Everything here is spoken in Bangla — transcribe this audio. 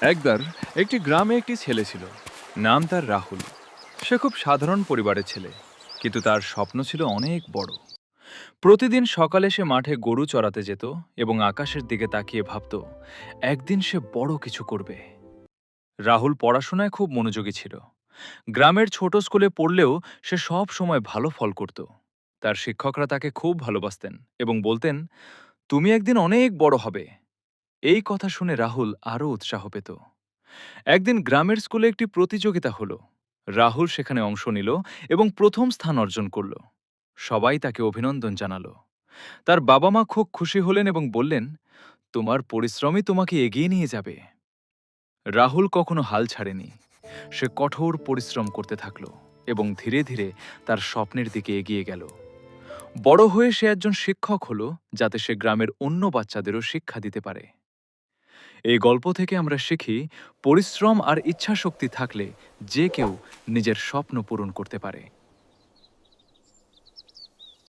একবার একটি গ্রামে একটি ছেলে ছিল। নাম তার রাহুল। সে খুব সাধারণ পরিবারের ছেলে, কিন্তু তার স্বপ্ন ছিল অনেক বড়। প্রতিদিন সকালে সে মাঠে গরু চড়াতে যেত এবং আকাশের দিকে তাকিয়ে ভাবত একদিন সে বড় কিছু করবে। রাহুল পড়াশোনায় খুব মনোযোগী ছিল। গ্রামের ছোট স্কুলে পড়লেও সে সব সময় ভালো ফল করত। তার শিক্ষকরা তাকে খুব ভালোবাসতেন এবং বলতেন, তুমি একদিন অনেক বড় হবে। এই কথা শুনে রাহুল আরও উৎসাহ পেত। একদিন গ্রামের স্কুলে একটি প্রতিযোগিতা হলো। রাহুল সেখানে অংশ নিল এবং প্রথম স্থান অর্জন করল। সবাই তাকে অভিনন্দন জানালো। তার বাবা মা খুব খুশি হলেন এবং বললেন, তোমার পরিশ্রমই তোমাকে এগিয়ে নিয়ে যাবে। রাহুল কখনো হাল ছাড়েনি। সে কঠোর পরিশ্রম করতে থাকল এবং ধীরে ধীরে তার স্বপ্নের দিকে এগিয়ে গেল। বড় হয়ে সে একজন শিক্ষক হলো, যাতে সে গ্রামের অন্য বাচ্চাদেরও শিক্ষা দিতে পারে। এই গল্প থেকে আমরা শিখি, পরিশ্রম আর ইচ্ছাশক্তি থাকলে যে কেউ নিজের স্বপ্ন পূরণ করতে পারে।